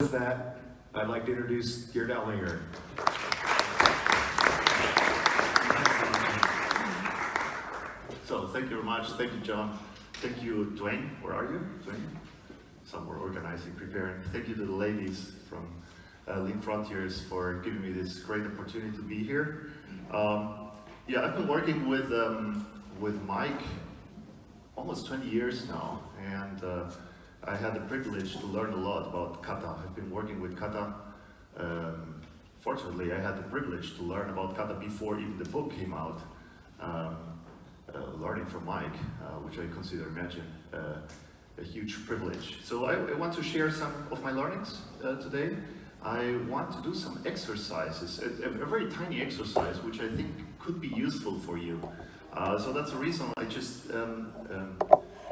With that, I'd like to introduce Gerd Aulinger. So thank you very much. Thank you, John. Thank you, Dwayne. Where are you, Dwayne? Somewhere organizing, preparing. Thank you to the ladies from Lean Frontiers for giving me this great opportunity to be here. Yeah, I've been working with Mike almost 20 years now, and I had the privilege to learn a lot about Kata. I've been working with Kata. Fortunately, I had the privilege to learn about Kata before even the book came out. Learning from Mike, which I consider, a huge privilege. So I want to share some of my learnings today. I want to do some exercises, a very tiny exercise, which I think could be useful for you. So that's the reason I just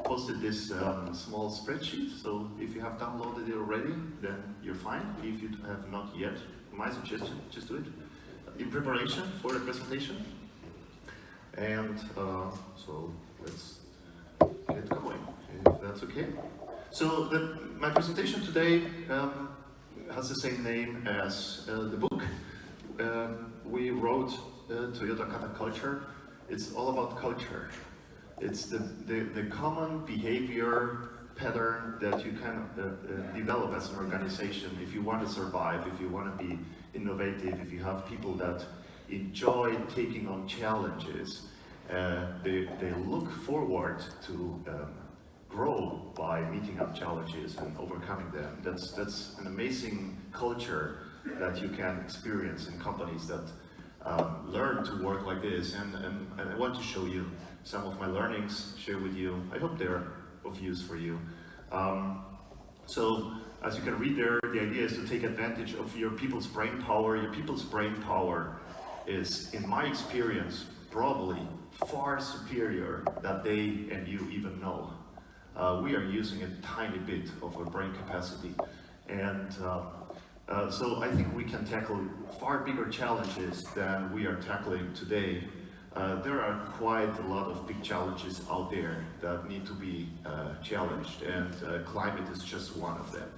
posted this small spreadsheet. So if you have downloaded it already, then you're fine. If you have not yet, my suggestion, just do it in preparation for the presentation. And so let's get going, if that's okay. So my presentation today has the same name as the book. We wrote Toyota Kata Culture. It's all about culture. It's the common behavior pattern that you can develop as an organization if you want to survive, if you want to be innovative, if you have people that enjoy taking on challenges. They look forward to grow by meeting up challenges and overcoming them. That's an amazing culture that you can experience in companies that learn to work like this. And I want to show you some of my learnings, share with you. I hope they're of use for you. So as you can read there, the idea is to take advantage of your people's brain power. Your people's brain power is, in my experience, probably far superior than they and you even know. We are using a tiny bit of our brain capacity, and so I think we can tackle far bigger challenges than we are tackling today. There are quite a lot of big challenges out there that need to be challenged, and climate is just one of them.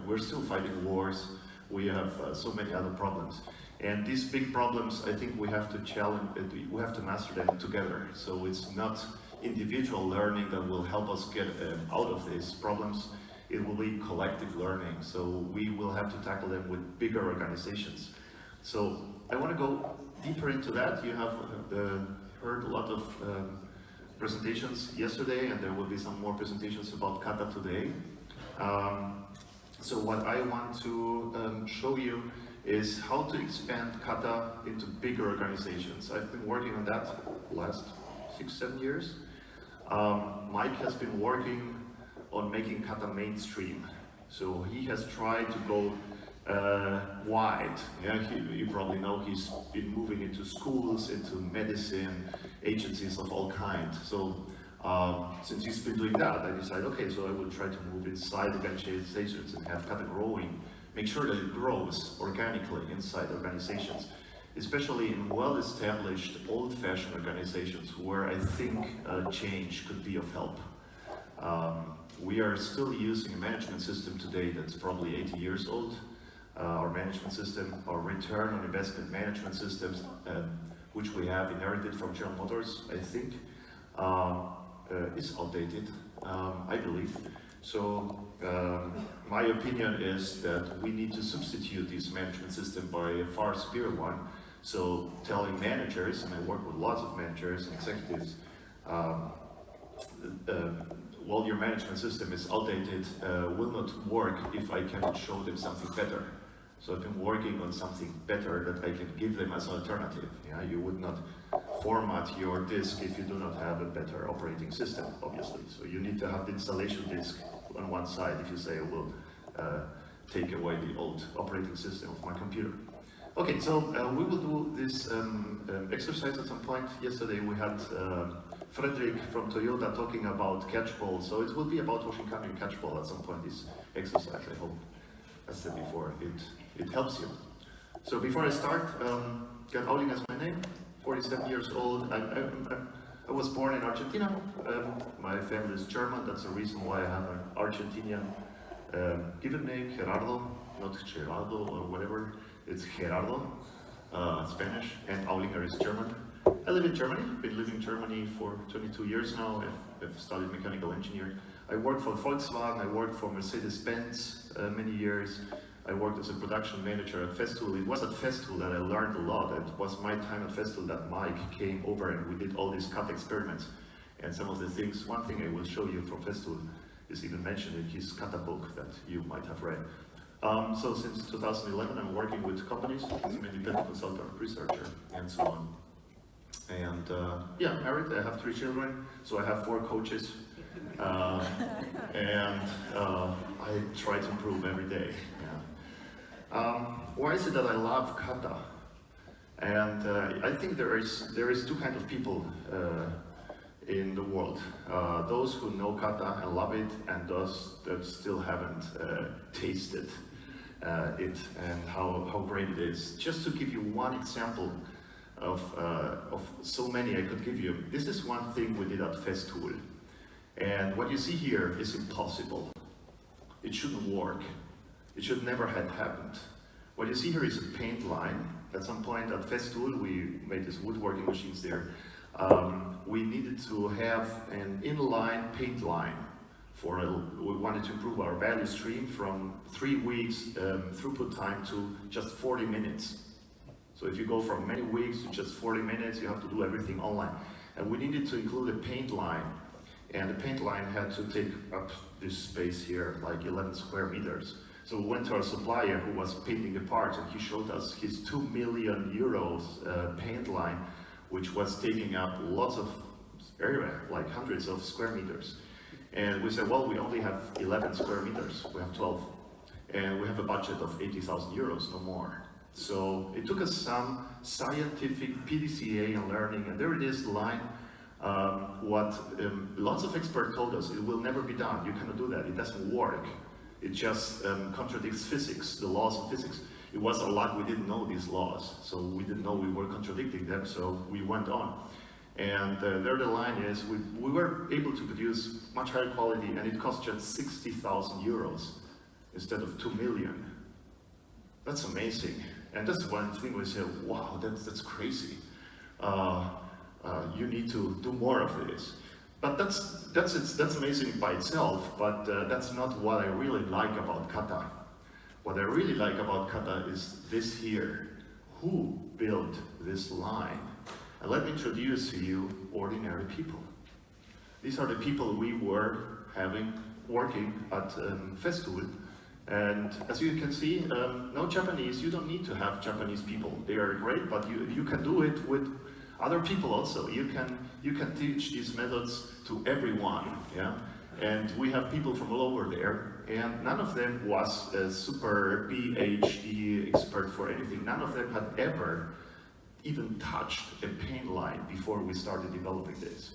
We're still fighting wars. We have so many other problems. And these big problems, I think we have to we have to master them together. So it's not individual learning that will help us get out of these problems. It will be collective learning. So we will have to tackle them with bigger organizations. So I want to go deeper into that. You have heard a lot of presentations yesterday, and there will be some more presentations about Kata today. So what I want to show you is how to expand Kata into bigger organizations. I've been working on that the last 6-7 years. Mike has been working on making Kata mainstream. So he has tried to go wide. You probably know he's been moving into schools, into medicine, agencies of all kinds. So since he's been doing that, I decided, okay, so I will try to move inside organizations and have Kata growing. Make sure that it grows organically inside organizations, especially in well-established, old-fashioned organizations where I think change could be of help. We are still using a management system today that's probably 80 years old. Our management system, our return on investment management systems, which we have inherited from General Motors, I think, is outdated, I believe. So my opinion is that we need to substitute this management system by a far superior one. So telling managers, and I work with lots of managers and executives, well, your management system is outdated, will not work if I cannot show them something better. So I've been working on something better that I can give them as an alternative. You would not format your disk if you do not have a better operating system, obviously. So you need to have the installation disk on one side if you say, I will take away the old operating system of my computer. Okay, so we will do this exercise at some point. Yesterday we had Frederick from Toyota talking about Catchball, so it will be about Hoshin and Catchball at some point, this exercise, I hope. As I said before, it helps you. So before I start, Gerd Aulinger is my name, 47 years old. I was born in Argentina. My family is German, that's the reason why I have an Argentinian given name, Gerardo. not Gerardo or whatever, it's Gerardo, Spanish, and Aulinger is German. I live in Germany, been living in Germany for 22 years now. I've studied mechanical engineering. I worked for Volkswagen, I worked for Mercedes-Benz many years. I worked as a production manager at Festool. It was at Festool that I learned a lot. It was my time at Festool that Mike came over and we did all these cut experiments. And some of the things, one thing I will show you from Festool is even mentioned in his Kata book that you might have read. So since 2011 I'm working with companies as an independent consultant, researcher, and so on. And yeah, married, I have 3 children, so I have 4 coaches. And I try to improve every day. Yeah. Why is it that I love Kata? And I think there is 2 kinds of people in the world. Those who know Kata and love it, and those that still haven't tasted it and how great it is. Just to give you one example of so many I could give you. This is one thing we did at Festool. And what you see here is impossible. It shouldn't work. It should never have happened. What you see here is a paint line. At some point at Festool, we made these woodworking machines there. We needed to have an inline paint line. We wanted to improve our value stream from 3 weeks throughput time to just 40 minutes. So if you go from many weeks to just 40 minutes, you have to do everything online. And we needed to include a paint line. And the paint line had to take up this space here, like 11 square meters. So we went to our supplier who was painting the parts, and he showed us his 2 million euros paint line, which was taking up lots of area, like hundreds of square meters. And we said, well, we only have 11 square meters, we have 12. And we have a budget of 80,000 euros, no more. So it took us some scientific PDCA and learning, and there it is, the line. Lots of experts told us, it will never be done, you cannot do that, it doesn't work. It just contradicts physics, the laws of physics. It was our luck, we didn't know these laws, so we didn't know we were contradicting them, so we went on. And there the line is, we were able to produce much higher quality, and it cost just 60,000 euros instead of 2 million. That's amazing. And that's one thing we say, wow, that's crazy. You need to do more of this. But that's amazing by itself, but that's not what I really like about Kata. What I really like about Kata is this here. Who built this line? And let me introduce to you ordinary people. These are the people we were working at Festool. And as you can see, no Japanese, you don't need to have Japanese people. They are great, but you can do it with other people also. You can teach these methods to everyone, yeah? And we have people from all over there, and none of them was a super PhD expert for anything. None of them had ever even touched a paint line before we started developing this.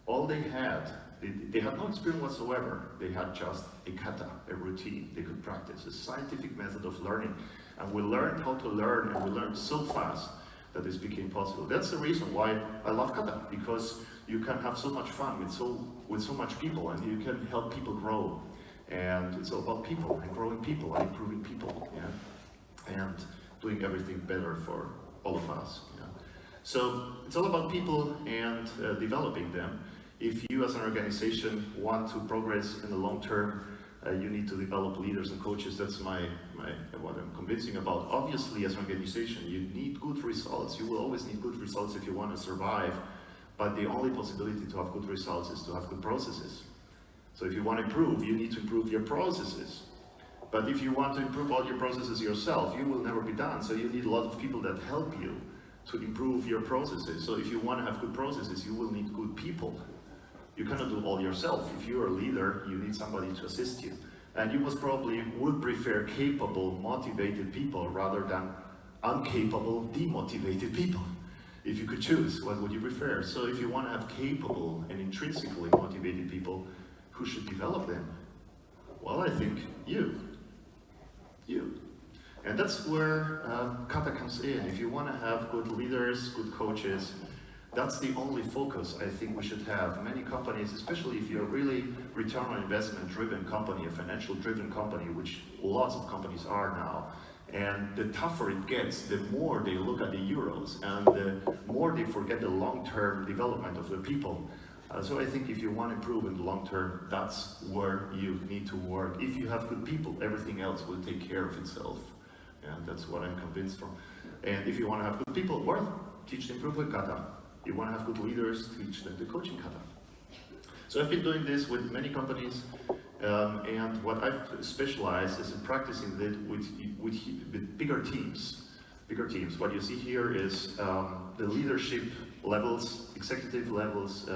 All they had no experience whatsoever. They had just a kata, a routine they could practice, a scientific method of learning. And we learned how to learn, and we learned so fast that this became possible. That's the reason why I love kata, because you can have so much fun with so much people, and you can help people grow. And it's all about people, and growing people, and improving people, yeah? And doing everything better for all of us. Yeah? So it's all about people and developing them. If you as an organization want to progress in the long term, you need to develop leaders and coaches. That's what I'm convincing about. Obviously, as an organization, you need good results. You will always need good results if you want to survive. But the only possibility to have good results is to have good processes. So if you want to improve, you need to improve your processes. But if you want to improve all your processes yourself, you will never be done. So you need a lot of people that help you to improve your processes. So if you want to have good processes, you will need good people. You cannot do all yourself. If you're a leader, you need somebody to assist you. And you most probably would prefer capable, motivated people rather than incapable, demotivated people. If you could choose, what would you prefer? So if you want to have capable and intrinsically motivated people, who should develop them? Well, I think you. And that's where Kata comes in. If you want to have good leaders, good coaches, That's the only focus I think we should have. Many companies, especially if you're really return on investment driven company, a financial driven company, which lots of companies are now, and the tougher it gets, the more they look at the euros and the more they forget the long-term development of the people. So I think if you want to improve in the long term, that's where you need to work. If you have good people, everything else will take care of itself. And that's what I'm convinced from. And if you want to have good people, well, teach them improve with Kata. You want to have good leaders, teach them the coaching Kata. So I've been doing this with many companies, and what I've specialized is in practicing it with bigger teams. Bigger teams. What you see here is the leadership levels, executive levels,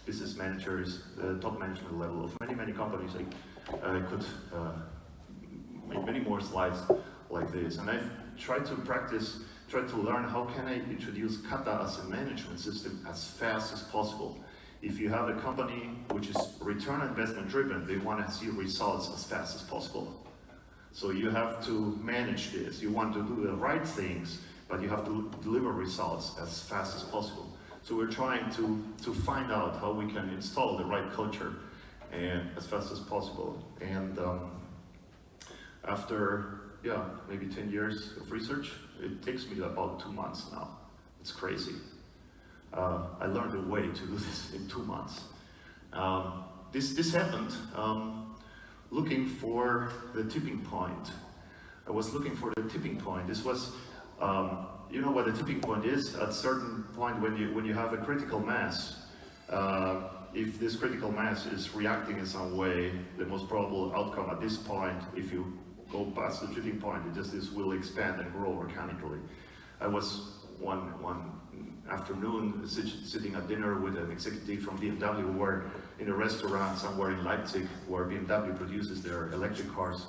business managers, top management level of many companies. I could make many more slides like this, and I've tried to practice, tried to learn how can I introduce Kata as a management system as fast as possible. If you have a company which is return on investment driven, they want to see results as fast as possible. So you have to manage this. You want to do the right things, but you have to deliver results as fast as possible. So we're trying to find out how we can install the right culture and as fast as possible. And after maybe 10 years of research, it takes me about 2 months now. It's crazy. I learned a way to do this in 2 months. This happened looking for the tipping point. I was looking for the tipping point. This was, you know what the tipping point is? At a certain point when you have a critical mass, if this critical mass is reacting in some way, the most probable outcome at this point, if you go past the tipping point, this will expand and grow organically. I was one afternoon sitting at dinner with an executive from BMW. We were in a restaurant somewhere in Leipzig where BMW produces their electric cars.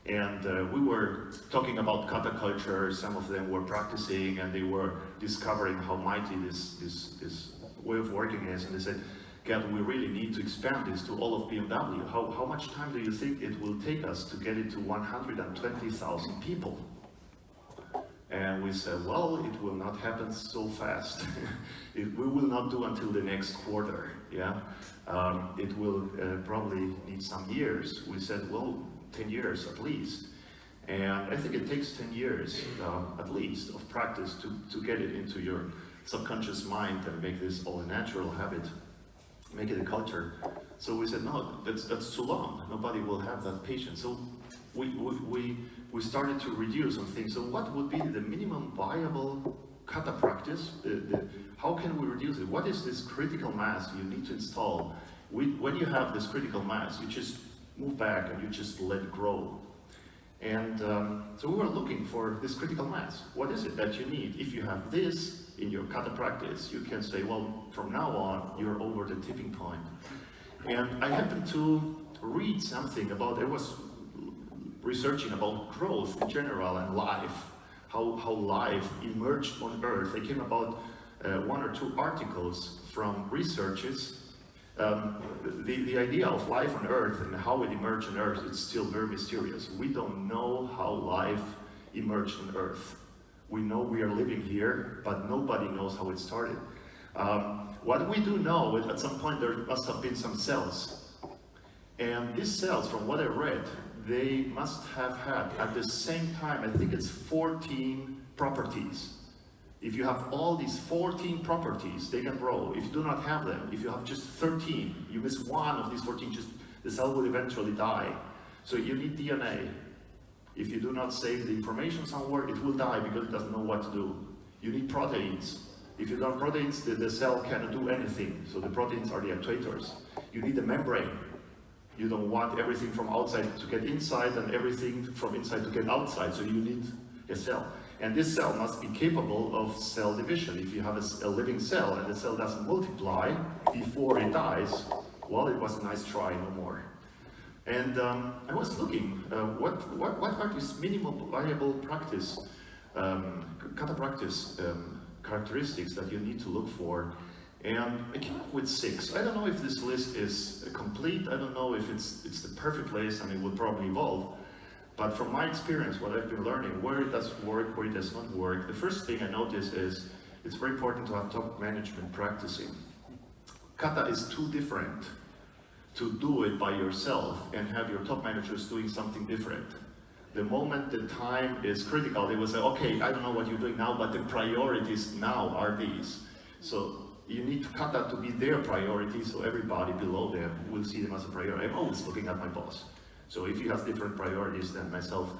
And we were talking about Kata culture. Some of them were practicing and they were discovering how mighty this way of working is. And they said, Gerd, we really need to expand this to all of BMW. How much time do you think it will take us to get it to 120,000 people? And we said, well, it will not happen so fast. We will not do until the next quarter. Yeah, it will probably need some years. We said, well, 10 years at least. And I think it takes 10 years at least of practice to get it into your subconscious mind and make this all a natural habit, make it a culture. So we said, no, that's too long. Nobody will have that patience. So we started to reduce some things. So what would be the minimum viable Kata practice? How can we reduce it? What is this critical mass you need to install? When you have this critical mass, you just move back and you just let it grow. And so we were looking for this critical mass. What is it that you need? If you have this in your Kata practice, you can say, well, from now on, you're over the tipping point. And I happened to read something about, I was researching about growth in general and life, how life emerged on Earth. I came about 1 or 2 articles from researchers. The idea of life on Earth and how it emerged on Earth is still very mysterious. We don't know how life emerged on Earth. We know we are living here, but nobody knows how it started. What we do know is at some point there must have been some cells. And these cells, from what I read, they must have had at the same time, I think it's 14 properties. If you have all these 14 properties, they can grow. If you do not have them, if you have just 13, you miss one of these 14, the cell will eventually die. So you need DNA. If you do not save the information somewhere, it will die because it doesn't know what to do. You need proteins. If you don't have proteins, the cell cannot do anything. So the proteins are the actuators. You need a membrane. You don't want everything from outside to get inside and everything from inside to get outside. So you need a cell. And this cell must be capable of cell division. If you have a living cell and the cell doesn't multiply before it dies, well, it was a nice try, no more. And I was looking, what are these minimum viable practice, Kata practice characteristics that you need to look for? And I came up with 6. I don't know if this list is complete. I don't know if it's the perfect list, and it will probably evolve. But from my experience, what I've been learning, where it does work, where it does not work, the first thing I notice is it's very important to have top management practicing. Kata is too different to do it by yourself and have your top managers doing something different. The moment the time is critical, they will say, okay, I don't know what you're doing now, but the priorities now are these. So you need Kata to be their priority, so everybody below them will see them as a priority. I'm always looking at my boss. So if he has different priorities than myself,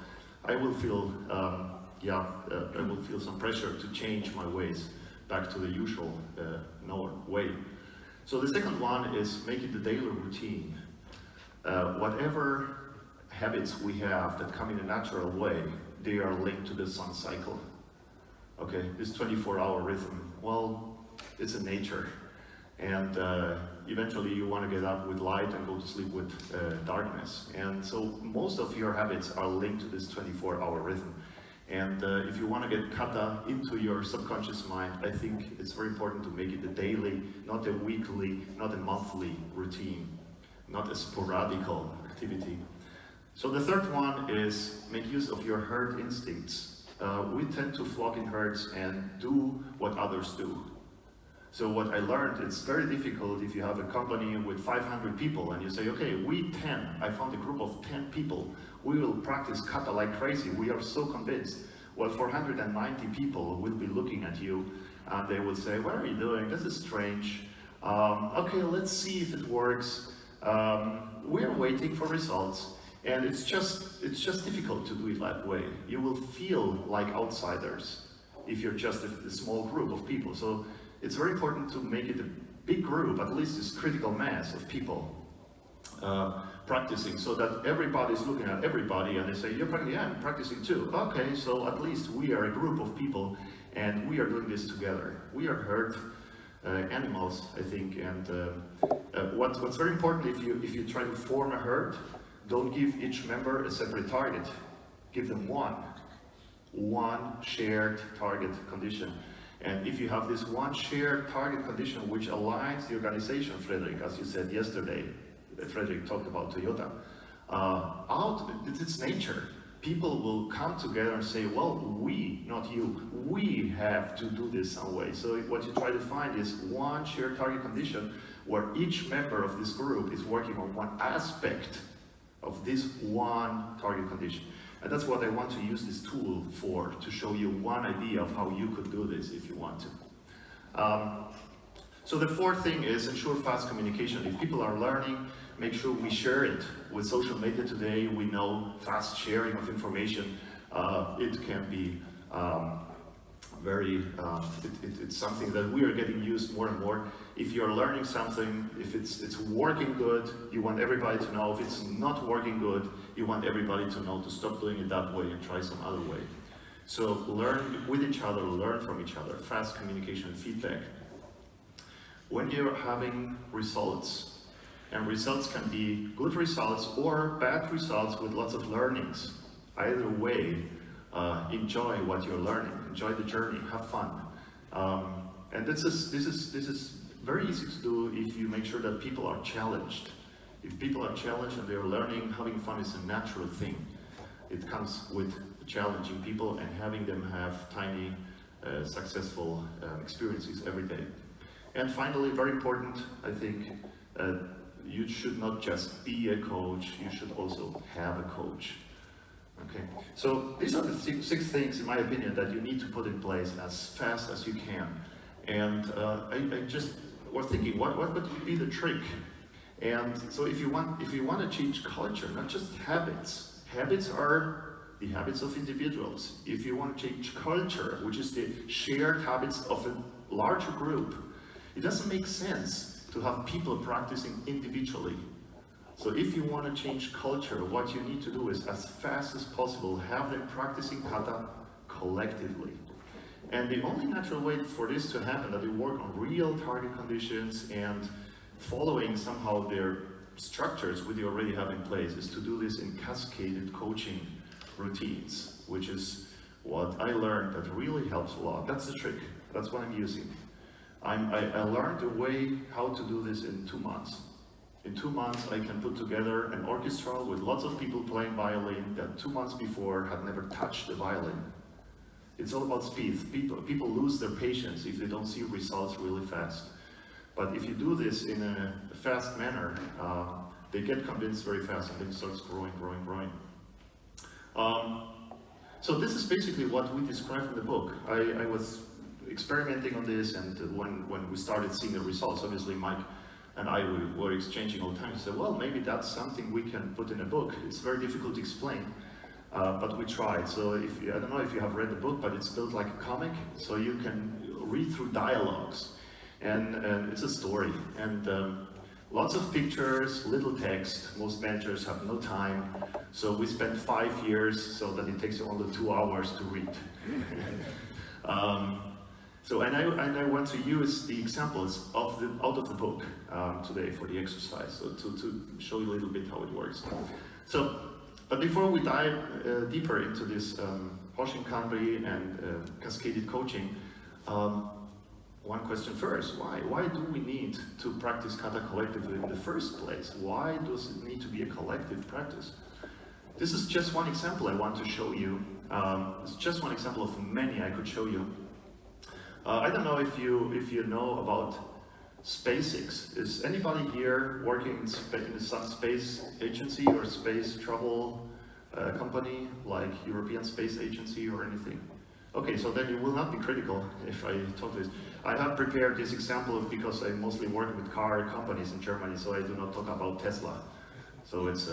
I will feel, I will feel some pressure to change my ways back to the usual way. So the second one is make it the daily routine. Whatever habits we have that come in a natural way, they are linked to the sun cycle. Okay, this 24-hour rhythm, well, it's a nature. And eventually you want to get up with light and go to sleep with darkness. And so most of your habits are linked to this 24-hour rhythm. And if you want to get Kata into your subconscious mind, I think it's very important to make it a daily, not a weekly, not a monthly routine, not a sporadical activity. So the third one is make use of your herd instincts. We tend to flock in herds and do what others do. So what I learned, it's very difficult if you have a company with 500 people and you say, okay, we 10, I found a group of 10 people, we will practice Kata like crazy, we are so convinced. Well, 490 people will be looking at you and they will say, what are you doing? This is strange. Okay, let's see if it works. We're waiting for results. And it's just difficult to do it that way. You will feel like outsiders if you're just a small group of people. So it's very important to make it a big group, at least this critical mass of people practicing, so that everybody's looking at everybody and they say, you're practicing? Yeah, I'm practicing too. Okay, so at least we are a group of people and we are doing this together. We are herd animals, I think. And what's very important, if you try to form a herd, don't give each member a separate target. Give them one shared target condition. And if you have this one shared target condition which aligns the organization, Frederick, as you said yesterday, Frederick talked about Toyota, it's nature. People will come together and say, well, we, not you, we have to do this some way. So what you try to find is one shared target condition where each member of this group is working on one aspect of this one target condition. And that's what I want to use this tool for, to show you one idea of how you could do this if you want to. So the fourth thing is ensure fast communication. If people are learning, make sure we share it. With social media today, we know fast sharing of information, it can be it's something that we are getting used more and more. If you're learning something, if it's working good, you want everybody to know. If it's not working good, you want everybody to know to stop doing it that way and try some other way. So learn with each other, learn from each other, fast communication, feedback. When you're having results, and results can be good results or bad results with lots of learnings. Either way, enjoy what you're learning, enjoy the journey, have fun. And this is very easy to do if you make sure that people are challenged. If people are challenged and they're learning, having fun is a natural thing. It comes with challenging people and having them have tiny, successful experiences every day. And finally, very important, I think, you should not just be a coach, you should also have a coach. Okay, so these are the six things, in my opinion, that you need to put in place as fast as you can. And I just was thinking, what would be the trick? And so if you want to change culture, not just habits. Habits are the habits of individuals. If you want to change culture, which is the shared habits of a larger group, it doesn't make sense to have people practicing individually. So if you want to change culture, what you need to do is, as fast as possible, have them practicing Kata collectively. And the only natural way for this to happen, that they work on real target conditions and following somehow their structures which they already have in place, is to do this in cascaded coaching routines, which is what I learned that really helps a lot. That's the trick. That's what I'm using. I learned a way how to do this in 2 months. In 2 months, I can put together an orchestra with lots of people playing violin that 2 months before had never touched the violin. It's all about speed. People lose their patience if they don't see results really fast. But if you do this in a fast manner, they get convinced very fast and then it starts growing. So this is basically what we describe in the book. I was experimenting on this, and when we started seeing the results, obviously Mike and I were exchanging all the time. He said, well, maybe that's something we can put in a book. It's very difficult to explain, but we tried. So I don't know if you have read the book, but it's built like a comic, so you can read through dialogues, and it's a story, and lots of pictures, little text. Most managers have no time, so we spent 5 years so that it takes you only 2 hours to read. And I want to use the examples out of the book today for the exercise, so to show you a little bit how it works. So, but before we dive deeper into this Hoshin, Kanri, and cascaded coaching, one question first: why do we need to practice Kata collectively in the first place? Why does it need to be a collective practice? This is just one example I want to show you. It's just one example of many I could show you. I don't know if you know about SpaceX. Is anybody here working in some space agency or space travel company, like European Space Agency or anything? Okay, so then you will not be critical if I talk this. I have prepared this example because I mostly work with car companies in Germany, so I do not talk about Tesla. So it's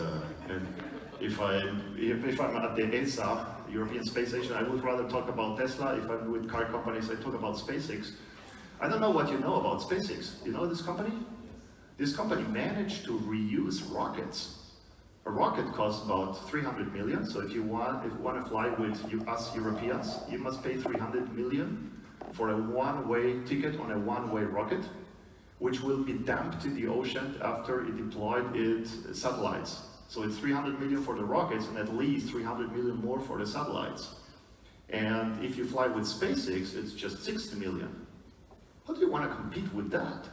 if I'm at the ESA, European Space Station, I would rather talk about Tesla. If I'm with car companies, I talk about SpaceX. I don't know what you know about SpaceX. You know this company? This company managed to reuse rockets. A rocket costs about 300 million. So if you want to fly with us Europeans, you must pay 300 million for a one-way ticket on a one-way rocket, which will be dumped in the ocean after it deployed its satellites. So it's 300 million for the rockets and at least 300 million more for the satellites. And if you fly with SpaceX, it's just 60 million. How do you want to compete with that?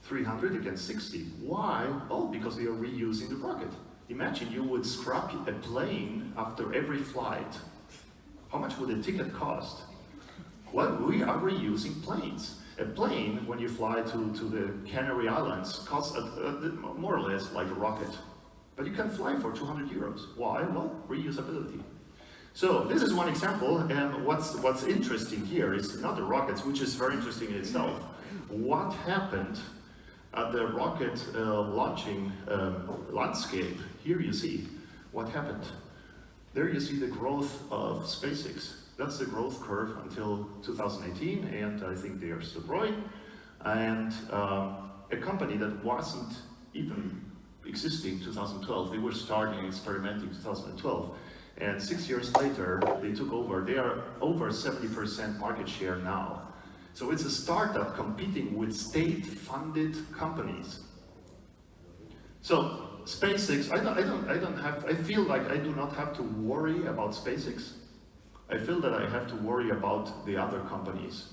300 against 60. Why? Oh, because they are reusing the rocket. Imagine you would scrap a plane after every flight. How much would a ticket cost? Well, we are reusing planes. A plane, when you fly to the Canary Islands, costs more or less like a rocket. But you can fly for 200 euros. Why? Well, reusability. So this is one example, and what's interesting here is not the rockets, which is very interesting in itself. What happened at the rocket launching landscape? Here you see what happened. There you see the growth of SpaceX. That's the growth curve until 2018, and I think they are still growing. And a company that wasn't even existing in 2012, they were starting experimenting in 2012. And 6 years later, they took over. They are over 70% market share now. So it's a startup competing with state-funded companies. So SpaceX, I feel like I do not have to worry about SpaceX. I feel that I have to worry about the other companies.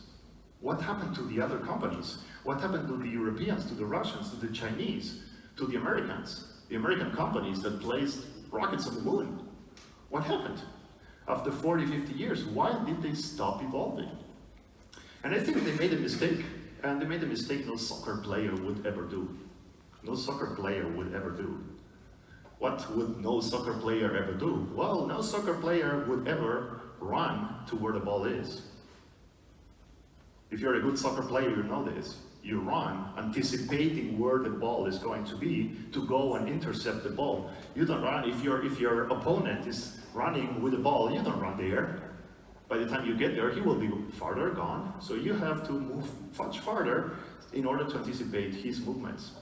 What happened to the other companies? What happened to the Europeans, to the Russians, to the Chinese, to the Americans? The American companies that placed rockets on the moon. What happened? After 40, 50 years, why did they stop evolving? And I think they made a mistake, and they made a mistake no soccer player would ever do. No soccer player would ever do. What would no soccer player ever do? Well, no soccer player would ever run to where the ball is. If you're a good soccer player, you know this. You run anticipating where the ball is going to be to go and intercept the ball. You don't run, if your opponent is running with the ball, you don't run there. By the time you get there, he will be farther gone. So you have to move much farther in order to anticipate his movements.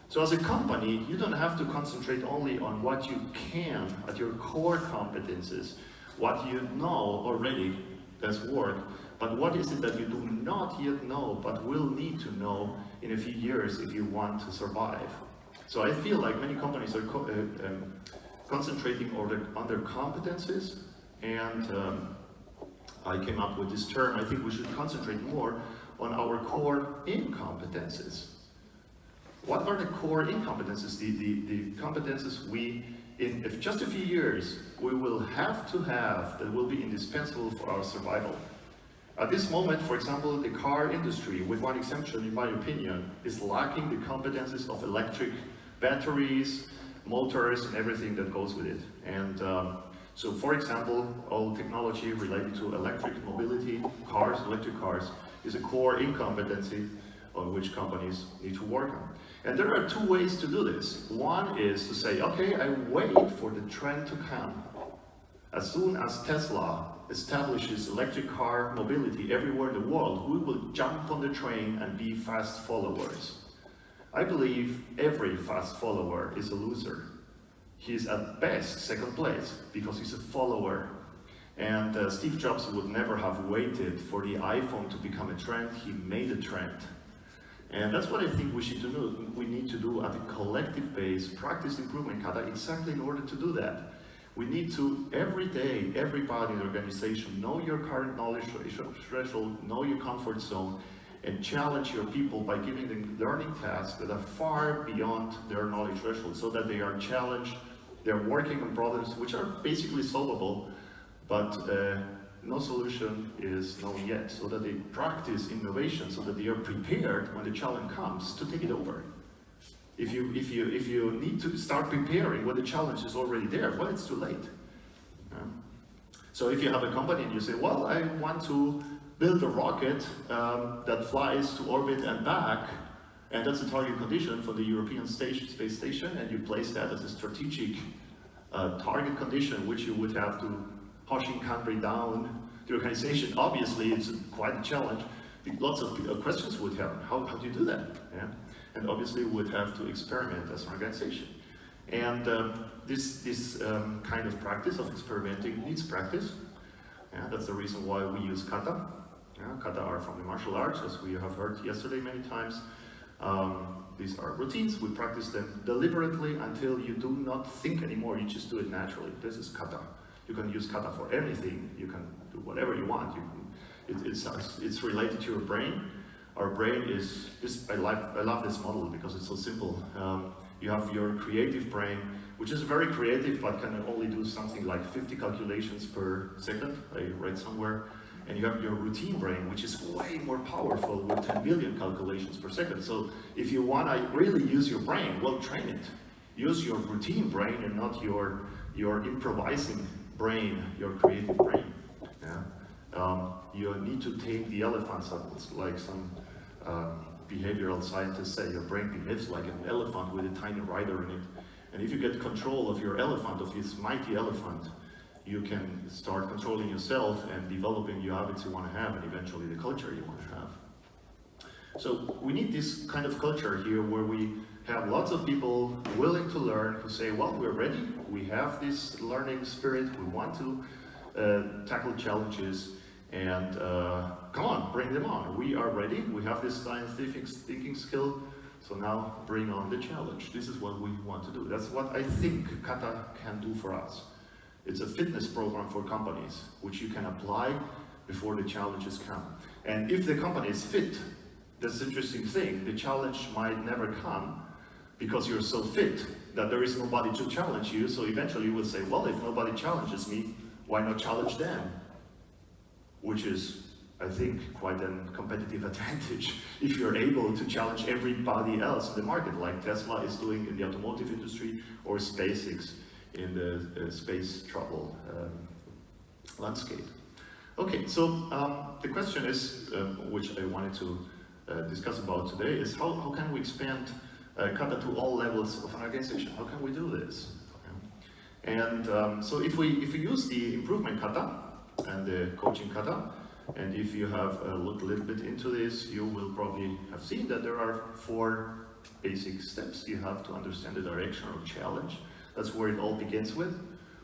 So as a company, you don't have to concentrate only on what you can at your core competences, what you know already does work, but what is it that you do not yet know, but will need to know in a few years if you want to survive. So I feel like many companies are concentrating on their competences, and I came up with this term. I think we should concentrate more on our core incompetences. What are the core incompetences? The competences we in just a few years, we will have to have, that will be indispensable for our survival. At this moment, for example, the car industry, with one exception in my opinion, is lacking the competences of electric batteries, motors, and everything that goes with it. And so, for example, all technology related to electric mobility, cars, electric cars, is a core incompetency on which companies need to work on. And there are two ways to do this. One is to say, okay, I wait for the trend to come. As soon as Tesla establishes electric car mobility everywhere in the world, we will jump on the train and be fast followers. I believe every fast follower is a loser. He's at best second place because he's a follower. And Steve Jobs would never have waited for the iPhone to become a trend. He made a trend. And that's what I think we should do. We need to do at a collective base, practice improvement kata exactly in order to do that. We need to, every day, everybody in the organization, know your current knowledge threshold, know your comfort zone, and challenge your people by giving them learning tasks that are far beyond their knowledge threshold, so that they are challenged, they're working on problems which are basically solvable, but no solution is known yet, so that they practice innovation, so that they are prepared when the challenge comes to take it over. If you need to start preparing when the challenge is already there, well, it's too late. So if you have a company and you say, well, I want to build a rocket that flies to orbit and back, and that's a target condition for the European Space Station, and you place that as a strategic target condition, which you would have to Hoshin, Kanri down the organization. Obviously, it's quite a challenge. Lots of questions would happen. How do you do that? Yeah? And obviously, we would have to experiment as an organization. And this kind of practice of experimenting needs practice. Yeah, that's the reason why we use kata. Yeah, kata are from the martial arts, as we have heard yesterday many times. These are routines. We practice them deliberately until you do not think anymore. You just do it naturally. This is kata. You can use kata for anything. You can do whatever you want. It's related to your brain. Our brain is, I love this model because it's so simple. You have your creative brain, which is very creative, but can only do something like 50 calculations per second, I read somewhere. And you have your routine brain, which is way more powerful with 10 billion calculations per second. So if you want to really use your brain, well, train it. Use your routine brain and not your improvising brain, your creative brain. Yeah? You need to tame the elephant, like some behavioral scientists say. Your brain behaves like an elephant with a tiny rider in it. And if you get control of your elephant, of this mighty elephant, you can start controlling yourself and developing your habits you want to have, and eventually the culture you want to have. So we need this kind of culture here where we have lots of people willing to learn, who say, well, we're ready, we have this learning spirit, we want to tackle challenges, and come on, bring them on. We are ready, we have this scientific thinking skill, so now bring on the challenge. This is what we want to do. That's what I think Kata can do for us. It's a fitness program for companies, which you can apply before the challenges come. And if the company is fit, that's an interesting thing. The challenge might never come because you're so fit that there is nobody to challenge you. So eventually you will say, well, if nobody challenges me, why not challenge them? Which is, I think, quite a competitive advantage if you're able to challenge everybody else in the market, like Tesla is doing in the automotive industry, or SpaceX in the space travel landscape. Okay, so the question is, which I wanted to discuss about today, is how can we expand Kata to all levels of an organization? How can we do this? Okay. And so if we use the improvement Kata and the coaching Kata, and if you have looked a little bit into this, you will probably have seen that there are 4 basic steps. You have to understand the direction or challenge. That's where it all begins with.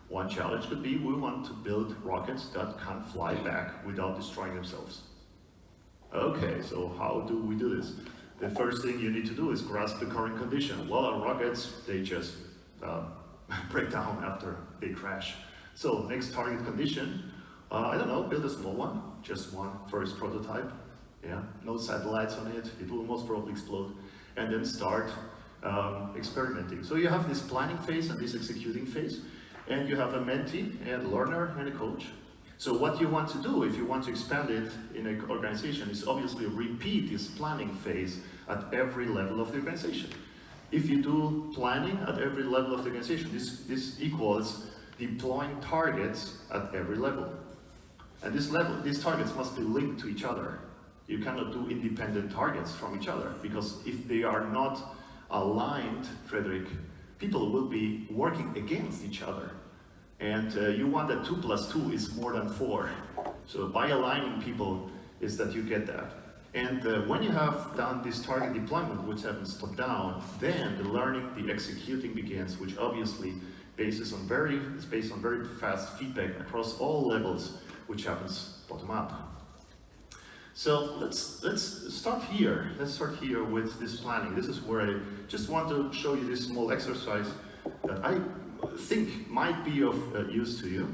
One challenge could be, we want to build rockets that can fly back without destroying themselves. Okay, so how do we do this? The first thing you need to do is grasp the current condition. Well, our rockets, they just break down after they crash. So next target condition, I don't know, build a small one, just one first prototype. Yeah, no satellites on it, it will most probably explode. And then start experimenting. So you have this planning phase and this executing phase, and you have a mentee, and learner, and a coach. So what you want to do, if you want to expand it in an organization, is obviously repeat this planning phase at every level of the organization. If you do planning at every level of the organization, this equals deploying targets at every level. And these targets must be linked to each other. You cannot do independent targets from each other, because if they are not aligned, Frederick, people will be working against each other. And you want that 2 + 2 is more than 4. So by aligning people is that you get that. And when you have done this target deployment, which happens top down, then the learning, the executing begins, which obviously is based on very fast feedback across all levels, which happens bottom up. So let's start here. Let's start here with this planning. This is where I just want to show you this small exercise that I think might be of use to you.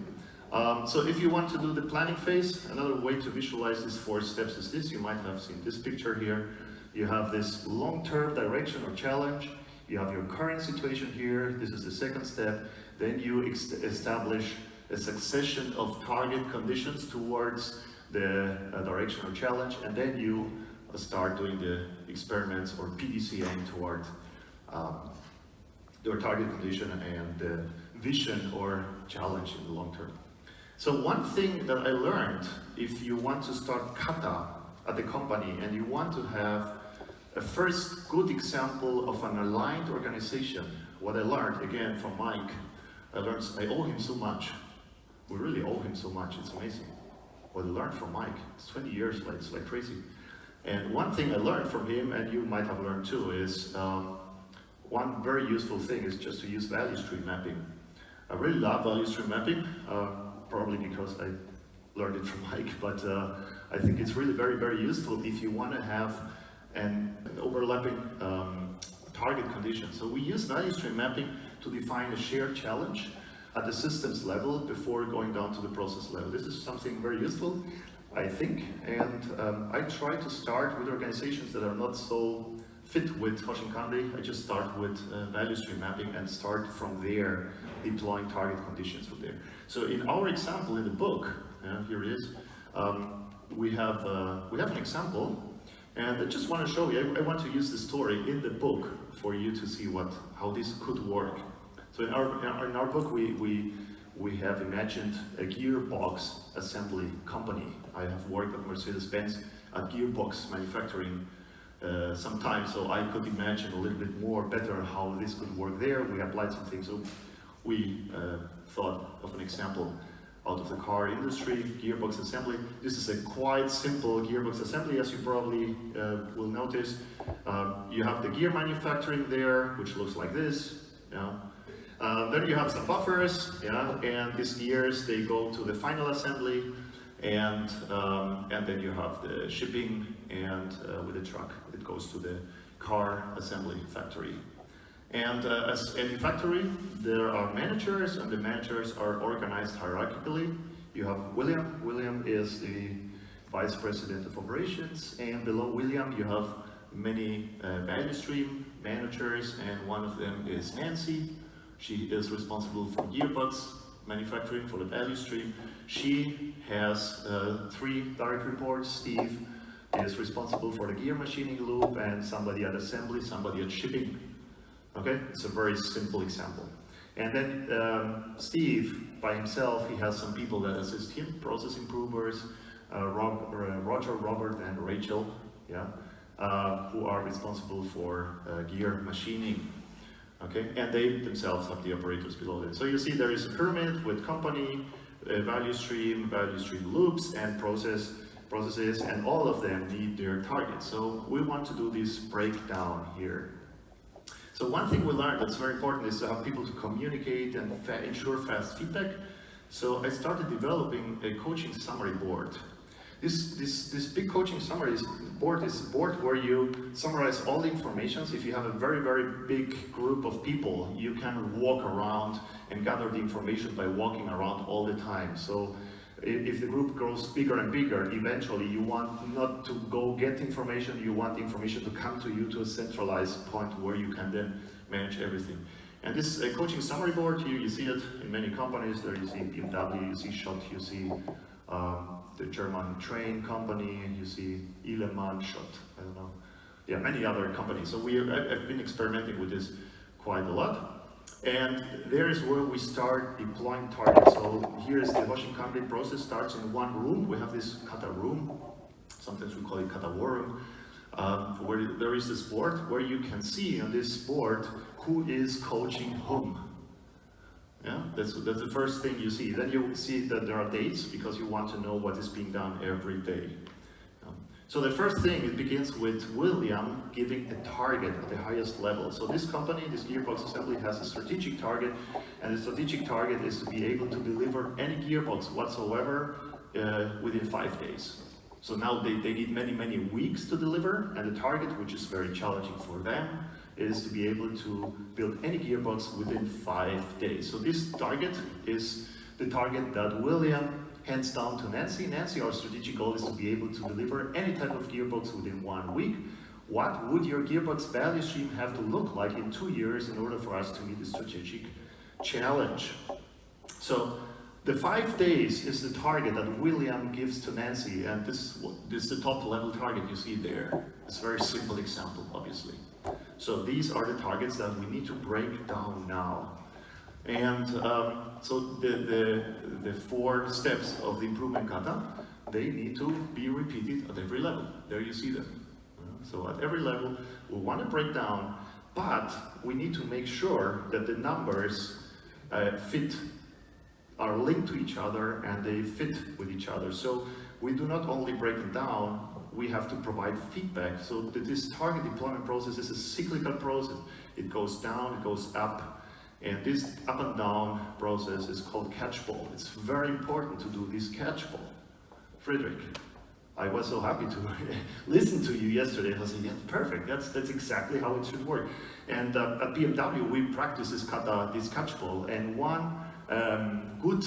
So if you want to do the planning phase, another way to visualize these 4 steps is this. You might have seen this picture here. You have this long-term direction or challenge. You have your current situation here. This is the second step. Then you establish a succession of target conditions towards the direction or challenge, and then you start doing the experiments or PDCAing toward your target condition and the vision or challenge in the long term. So one thing that I learned, if you want to start Kata at the company and you want to have a first good example of an aligned organization, what I learned again from Mike, I owe him so much. We really owe him so much, it's amazing. What I learned from Mike, it's 20 years, it's like crazy. And one thing I learned from him, and you might have learned too, is one very useful thing is just to use value stream mapping. I really love value stream mapping, probably because I learned it from Mike, but I think it's really very, very useful if you want to have an overlapping target condition. So we use value stream mapping to define a shared challenge at the systems level before going down to the process level. This is something very useful, I think, and I try to start with organizations that are not so fit with Hoshin Kanri. I just start with value stream mapping and start from there, deploying target conditions from there. So in our example in the book, here it is, we have an example, and I just want to show you, I want to use the story in the book for you to see how this could work. So in our book, we have imagined a Gearbox assembly company. I have worked at Mercedes-Benz at Gearbox manufacturing sometimes, so I could imagine a little bit more better how this could work there. We applied some things, so we thought of an example out of the car industry, gearbox assembly. This is a quite simple gearbox assembly, as you probably will notice. You have the gear manufacturing there, which looks like this. Then you have some buffers, and these gears, they go to the final assembly, and then you have the shipping, and with the truck, it goes to the car assembly factory. And as any factory, there are managers, and the managers are organized hierarchically. You have William. William is the vice president of operations, and below William you have many value stream managers, and one of them is Nancy. She is responsible for gearbox manufacturing for the value stream. She has 3 direct reports. Steve is responsible for the gear machining loop, and somebody at assembly, somebody at shipping. Okay, it's a very simple example. And then Steve, by himself, he has some people that assist him, process improvers, Roger, Robert, and Rachel, who are responsible for gear machining. Okay, and they themselves have the operators below them. So you see there is a pyramid with company, value stream loops, and processes, and all of them need their targets. So we want to do this breakdown here. So one thing we learned that's very important is to have people to communicate and ensure fast feedback. So I started developing a coaching summary board. This big coaching summary board is a board where you summarize all the information. So if you have a very, very big group of people, you can walk around and gather the information by walking around all the time. So if the group grows bigger and bigger, eventually you want not to go get information, you want information to come to you to a centralized point where you can then manage everything. And this coaching summary board here, you see it in many companies. There you see BMW, you see Schott, you see the German train company, you see Ilemann, Schott, I don't know. Yeah, many other companies. So I've been experimenting with this quite a lot. And there is where we start deploying targets. So here is the Hoshin Kanri process, starts in one room. We have this Kata room, sometimes we call it Kata war room, where there is this board where you can see on this board who is coaching whom. Yeah, that's the first thing you see. Then you see that there are dates because you want to know what is being done every day. So the first thing, it begins with William giving a target at the highest level. So this company, this Gearbox assembly, has a strategic target, and the strategic target is to be able to deliver any gearbox whatsoever within 5 days. So now they need many, many weeks to deliver, and the target, which is very challenging for them, is to be able to build any gearbox within 5 days. So this target is the target that William hands down to Nancy. Nancy, our strategic goal is to be able to deliver any type of gearbox within 1 week. What would your gearbox value stream have to look like in 2 years in order for us to meet the strategic challenge? So the 5 days is the target that William gives to Nancy, and this is the top level target you see there. It's a very simple example, obviously. So these are the targets that we need to break down now. And so the 4 steps of the improvement kata, they need to be repeated at every level. There you see them. So at every level, we want to break down, but we need to make sure that the numbers are linked to each other and they fit with each other. So we do not only break them down, we have to provide feedback. So this target deployment process is a cyclical process. It goes down, it goes up. And this up and down process is called catchball. It's very important to do this catchball. Friedrich, I was so happy to listen to you yesterday. I said, yeah, perfect, that's exactly how it should work. And at BMW, we practice this catchball. And one good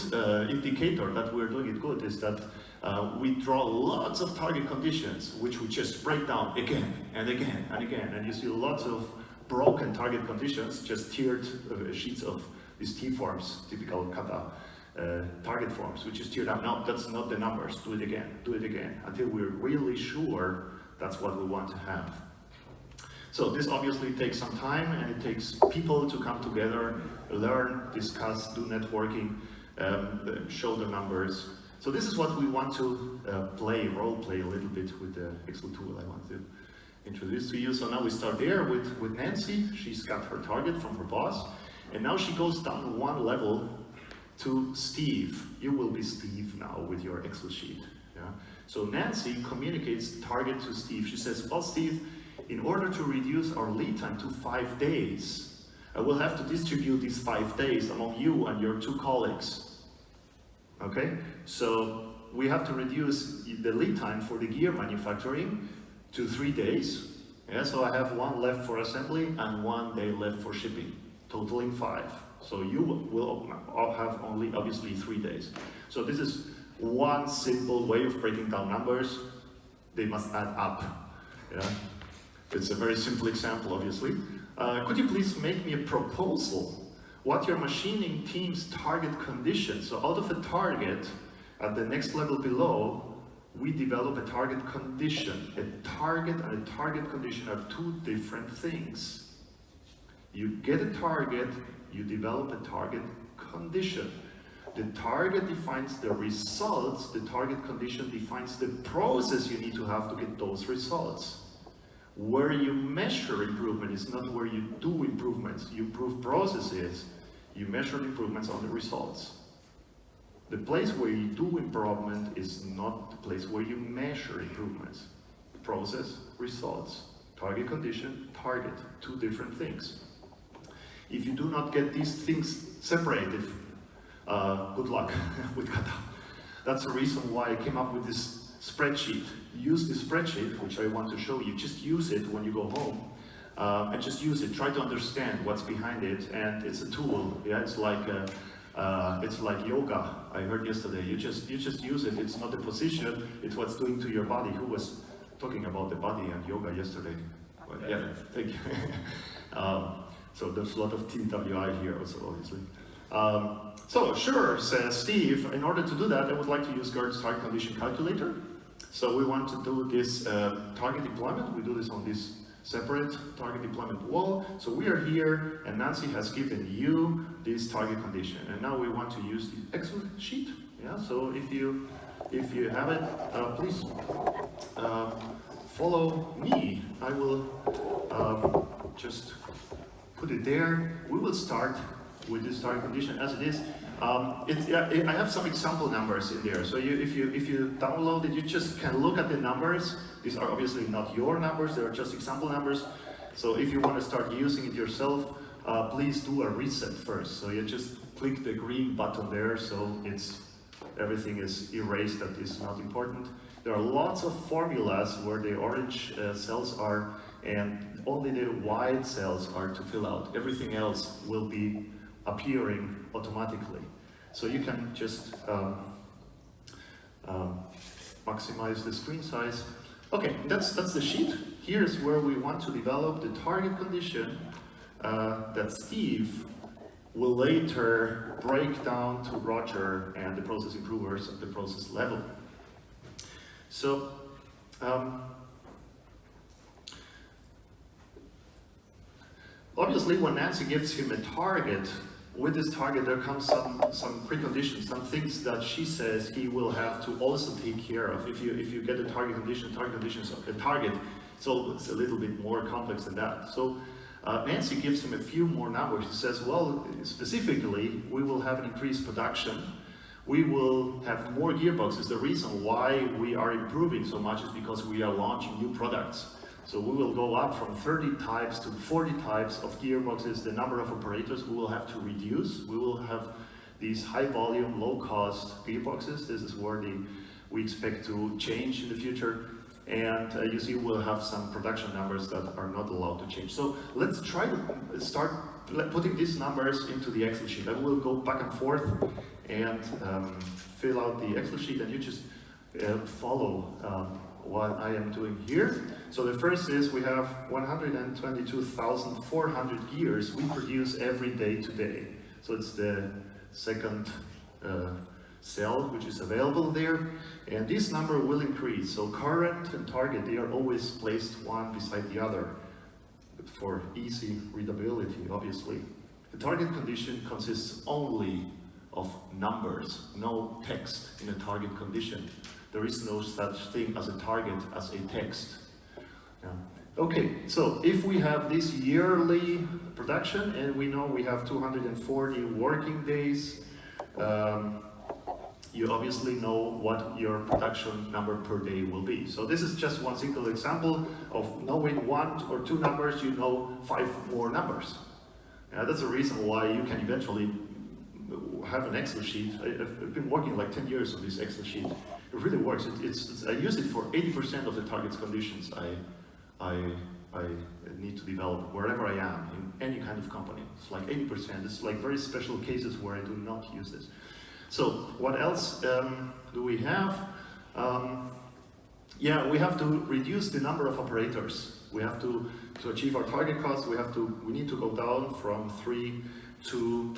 indicator that we're doing it good is that we draw lots of target conditions, which we just break down again and again and again. And you see lots of broken target conditions, just tiered sheets of these T-forms, typical kata target forms, which is tiered up. No, that's not the numbers. Do it again, until we're really sure that's what we want to have. So this obviously takes some time, and it takes people to come together, learn, discuss, do networking, show the numbers. So this is what we want to role play a little bit with the Excel tool I want to introduce to you. So now we start there with Nancy. She's got her target from her boss, and now she goes down one level to Steve. You will be Steve now with your Excel sheet. Yeah? So Nancy communicates target to Steve. She says, well, Steve, in order to reduce our lead time to 5 days, I will have to distribute these 5 days among you and your 2 colleagues. Okay? So we have to reduce the lead time for the gear manufacturing to 3 days. Yeah, so I have 1 left for assembly and 1 day left for shipping, totaling 5. So you will have only obviously 3 days. So this is one simple way of breaking down numbers. They must add up. Yeah? It's a very simple example, obviously. Could you please make me a proposal? What your machining team's target condition? So out of a target, at the next level below, we develop a target condition. A target and a target condition are 2 different things. You get a target, you develop a target condition. The target defines the results, the target condition defines the process you need to have to get those results. Where you measure improvement is not where you do improvements. You improve processes, you measure improvements on the results. The place where you do improvement is not the place where you measure improvements. Process, results, target condition, target, 2 different things. If you do not get these things separated, good luck with Kata. That's the reason why I came up with this spreadsheet. Use this spreadsheet, which I want to show you. Just use it when you go home, and just use it. Try to understand what's behind it, and it's a tool. Yeah, it's like It's like yoga. I heard yesterday. You just use it. It's not the position. It's what's doing to your body. Who was talking about the body and yoga yesterday? Well, yeah, thank you. So there's a lot of TWI here also, obviously. So sure, says Steve. In order to do that, I would like to use Gerd's target condition calculator. So we want to do this target deployment. We do this on this separate target deployment wall. So we are here, and Nancy has given you this target condition, and now we want to use the Excel sheet. Yeah. So if you have it, please follow me. I will just put it there. We will start with this target condition as it is. I have some example numbers in there. So if you download it, you just can look at the numbers. These are obviously not your numbers, they are just example numbers. So if you want to start using it yourself, please do a reset first. So you just click the green button there, so everything is erased that is not important. There are lots of formulas where the orange cells are, and only the white cells are to fill out. Everything else will be appearing automatically. So you can just maximize the screen size. Okay, that's the sheet. Here's where we want to develop the target condition that Steve will later break down to Roger and the process improvers at the process level. So obviously when Nancy gives him a target, with this target there comes some preconditions, some things that she says he will have to also take care of. If you get a target conditions of a target, so it's a little bit more complex than that. So Nancy gives him a few more numbers. She says, well, specifically, we will have an increased production. We will have more gearboxes. The reason why we are improving so much is because we are launching new products. So we will go up from 30 types to 40 types of gearboxes. The number of operators we will have to reduce. We will have these high volume, low cost gearboxes. This is where we expect to change in the future. And you see we'll have some production numbers that are not allowed to change. So let's try to start putting these numbers into the Excel sheet. I will go back and forth and fill out the Excel sheet, and you just follow what I am doing here. So the first is we have 122,400 gears we produce every day today. So it's the second cell which is available there, and this number will increase. So current and target, they are always placed one beside the other for easy readability, obviously. The target condition consists only of numbers, no text in a target condition. There is no such thing as a target as a text. Yeah. Okay, so if we have this yearly production and we know we have 240 working days, you obviously know what your production number per day will be. So this is just one single example of knowing one or two numbers, you know 5 more numbers. That's the reason why you can eventually have an Excel sheet. I've been working like 10 years on this Excel sheet. It really works. I use it for 80% of the targets conditions I need to develop wherever I am, in any kind of company. It's like 80%. It's like very special cases where I do not use this. So what else do we have? Yeah, we have to reduce the number of operators. We have to achieve our target cost, we need to go down from 3 to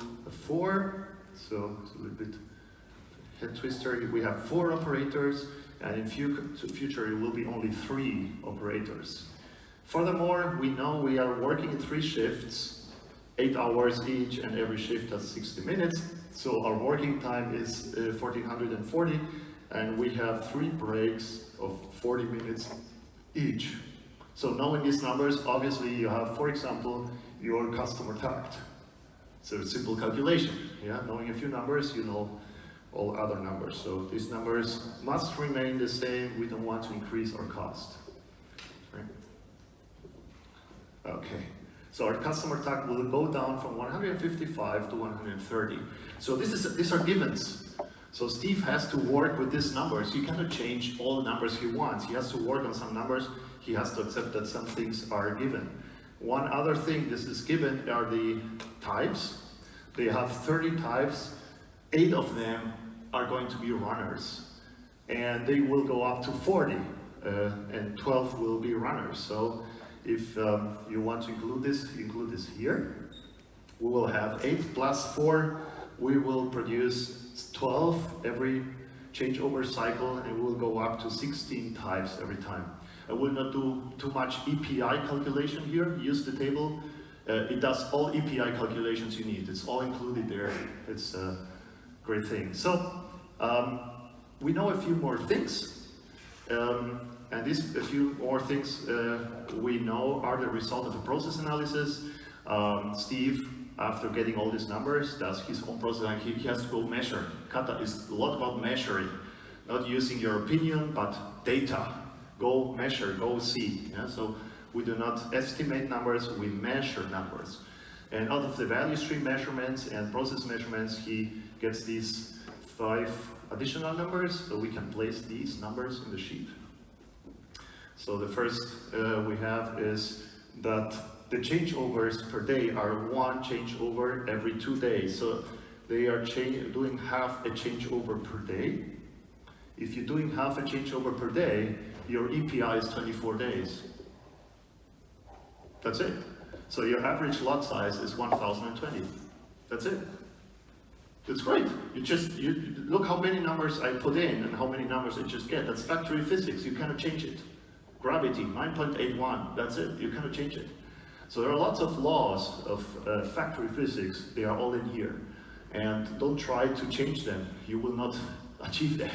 4. So it's a little bit head twister. We have 4 operators, and in future it will be only 3 operators. Furthermore, we know we are working in 3 shifts, 8 hours each, and every shift has 60 minutes. So our working time is 1440, and we have 3 breaks of 40 minutes each. So knowing these numbers, obviously you have, for example, your customer target. So it's simple calculation. Yeah, knowing a few numbers, you know all other numbers. So these numbers must remain the same. We don't want to increase our cost. Right? Okay. So our customer tag will go down from 155 to 130. So these are givens. So Steve has to work with these numbers. He cannot change all the numbers he wants. He has to work on some numbers. He has to accept that some things are given. One other thing this is given are the types. They have 30 types. 8 of them are going to be runners, and they will go up to 40, and 12 will be runners. So if you want to include this here. We will have 8 plus 4, we will produce 12 every changeover cycle, and we will go up to 16 types every time. I will not do too much EPI calculation here. Use the table. It does all EPI calculations you need. It's all included there. It's a great thing. So we know a few more things, and a few more things we know are the result of a process analysis. Steve, after getting all these numbers, does his own process, and he has to go measure. Kata is a lot about measuring, not using your opinion, but data. Go measure, go see. Yeah? So we do not estimate numbers, we measure numbers. And out of the value stream measurements and process measurements, he gets these 5 additional numbers, so we can place these numbers in the sheet. So the first we have is that the changeovers per day are 1 changeover every 2 days. So they are doing half a changeover per day. If you're doing half a changeover per day, your EPI is 24 days. That's it. So your average lot size is 1020. That's it. That's great. You look how many numbers I put in and how many numbers I just get. That's factory physics. You cannot change it. Gravity, 9.81. That's it. You cannot change it. So there are lots of laws of factory physics. They are all in here. And don't try to change them. You will not achieve that.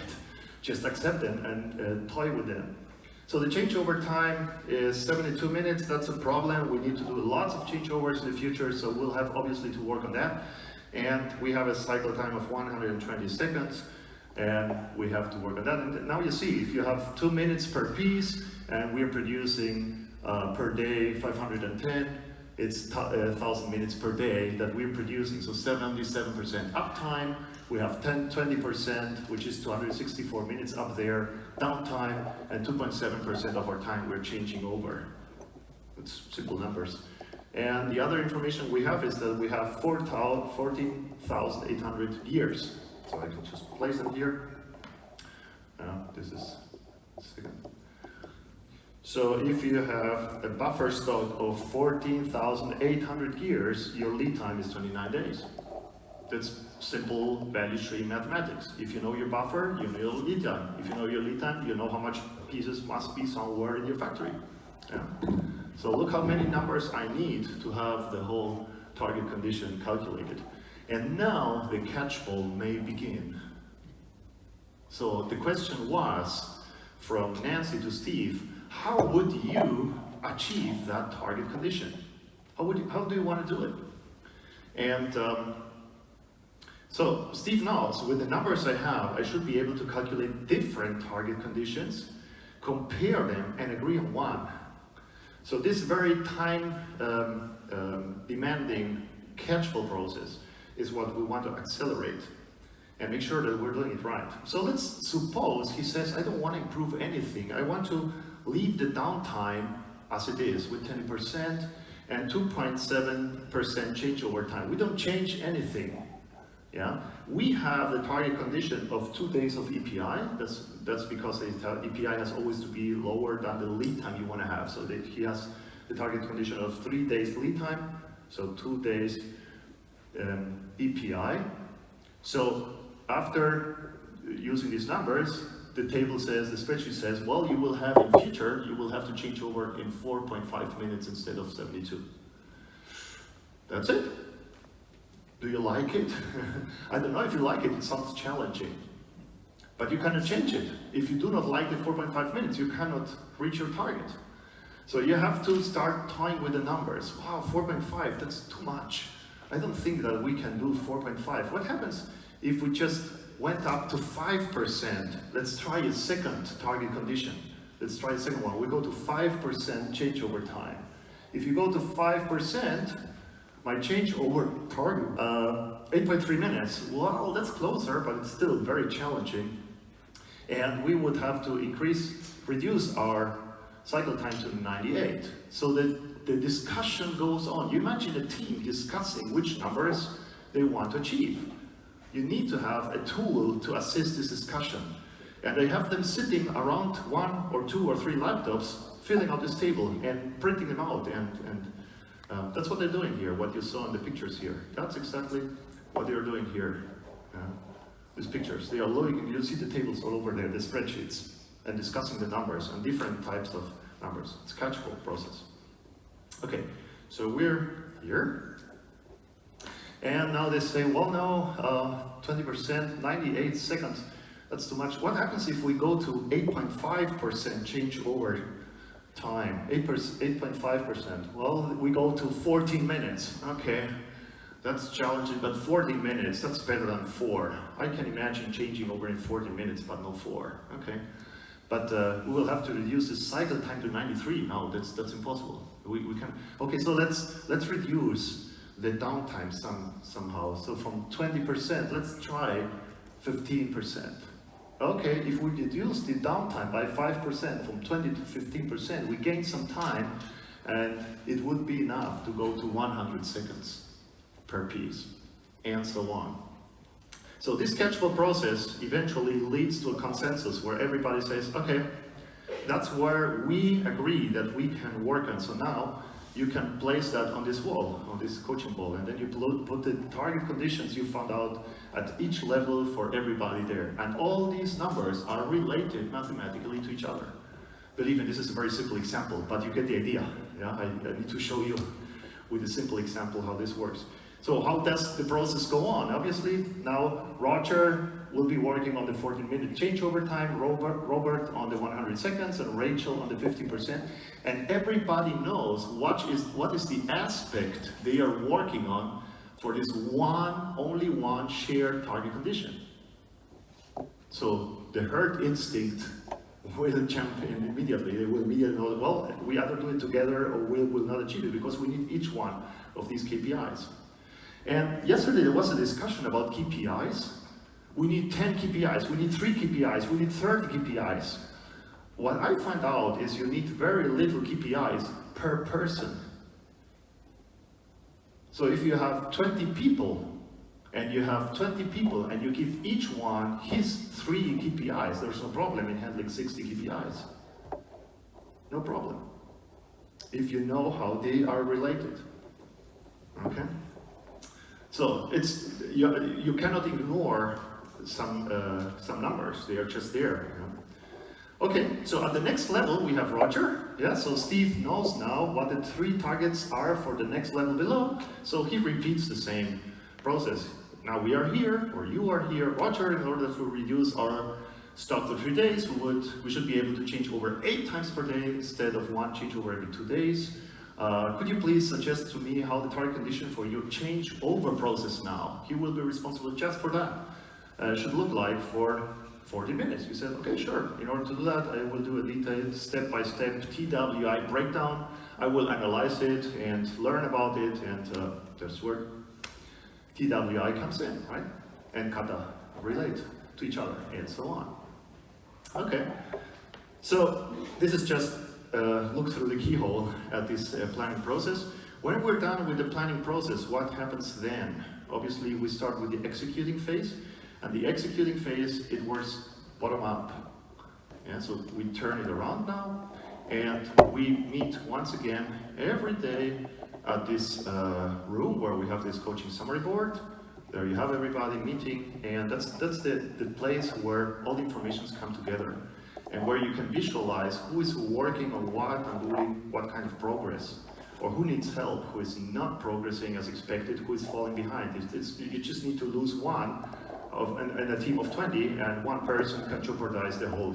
Just accept them and toy with them. So the changeover time is 72 minutes. That's a problem. We need to do lots of changeovers in the future, so we'll have obviously to work on that. And we have a cycle time of 120 seconds, and we have to work on that. And now you see, if you have 2 minutes per piece, and we're producing per day 510, it's 1,000 minutes per day that we're producing, so 77% uptime. We have 20%, which is 264 minutes up there, downtime, and 2.7% of our time we're changing over. It's simple numbers. And the other information we have is that we have 14,800 years. So I can just place them here. This is a second. So if you have a buffer stock of 14,800 years, your lead time is 29 days. That's simple value stream mathematics. If you know your buffer, you know your lead time. If you know your lead time, you know how much pieces must be somewhere in your factory. Yeah. So look how many numbers I need to have the whole target condition calculated. And now the catchball may begin. So the question was, from Nancy to Steve, how would you achieve that target condition? How do you want to do it? And so Steve knows, with the numbers I have, I should be able to calculate different target conditions, compare them, and agree on one. So this very time demanding catchball process is what we want to accelerate and make sure that we're doing it right. So let's suppose he says, I don't want to improve anything. I want to leave the downtime as it is with 10% and 2.7% changeover time. We don't change anything. Yeah, we have the target condition of 2 days of EPI. That's because the EPI has always to be lower than the lead time you want to have. So that he has the target condition of 3 days lead time, so 2 days EPI. So after using these numbers, the table says, the spreadsheet says, well, you will have in future, you will have to change over in 4.5 minutes instead of 72. That's it. Do you like it? I don't know if you like it, it sounds challenging. But you cannot change it. If you do not like the 4.5 minutes, you cannot reach your target. So you have to start toying with the numbers. Wow, 4.5, that's too much. I don't think that we can do 4.5. What happens if we just went up to 5%? Let's try a second target condition. Let's try a second one. We go to 5% changeover time. If you go to 5%, my changeover target, 8.3 minutes. Well, that's closer, but it's still very challenging. And we would have to reduce our cycle time to 98. So that the discussion goes on. You imagine a team discussing which numbers they want to achieve. you need to have a tool to assist this discussion. And they have them sitting around 1 or 2 or 3 laptops, filling out this table and printing them out. And that's what they're doing here, what you saw in the pictures here. That's exactly what they're doing here. These pictures, they are looking, you'll see the tables all over there, the spreadsheets, and discussing the numbers and different types of numbers. It's a catchball process. Okay, so we're here. And now they say, well, no, 20%, 98 seconds, that's too much. What happens if we go to 8.5% changeover time? 8.5%. Well, we go to 14 minutes. Okay, that's challenging, but 14 minutes, that's better than 4. I can imagine changing over in 14 minutes, but no 4. Okay, but we will have to reduce the cycle time to 93. No, that's impossible. We can. Okay, so let's reduce the downtime somehow. So from 20%, let's try 15%. Okay, if we reduce the downtime by 5%, from 20 to 15%, we gain some time, and it would be enough to go to 100 seconds per piece, and so on. So this catchball process eventually leads to a consensus where everybody says, okay, that's where we agree that we can work on. So now you can place that on this wall, on this coaching ball, and then you put the target conditions you found out at each level for everybody there. And all these numbers are related mathematically to each other. Believe me, this is a very simple example, but you get the idea. Yeah, I need to show you with a simple example how this works. So how does the process go on? Obviously, now Roger will be working on the 14-minute changeover time, Robert on the 100 seconds, and Rachel on the 50%. And everybody knows what is the aspect they are working on for this only one shared target condition. So the herd instinct will jump in immediately. They will immediately know, well, we either do it together or we will not achieve it, because we need each one of these KPIs. And yesterday there was a discussion about KPIs. We need 10 KPIs, we need 3 KPIs, we need 30 KPIs. What I find out is you need very little KPIs per person. So if you have 20 people, and you give each one his 3 KPIs, there's no problem in handling 60 KPIs. No problem. If you know how they are related. Okay? So you cannot ignore some numbers. They are just there. You know? Okay, so at the next level we have Roger. Yeah, so Steve knows now what the 3 targets are for the next level below. So he repeats the same process. Now we are here, or you are here, Roger. In order to reduce our stock to 3 days, we should be able to change over 8 times per day instead of 1 changeover every 2 days. Could you please suggest to me how the target condition for your changeover process now, he will be responsible just for that, should look like for 40 minutes? You said, okay, sure. In order to do that, I will do a detailed step-by-step TWI breakdown. I will analyze it and learn about it, and that's where TWI comes in, right? And Kata relate to each other, and so on. Okay, so this is just look through the keyhole at this planning process. When we're done with the planning process, what happens then? Obviously, we start with the executing phase, and the executing phase, it works bottom up. Yeah, so we turn it around now, and we meet once again every day at this room where we have this coaching summary board. There you have everybody meeting, and that's the place where all the informations come together, and where you can visualize who is working on what and doing what kind of progress, or who needs help, who is not progressing as expected, who is falling behind. You just need to lose one in a team of 20, and one person can jeopardize the whole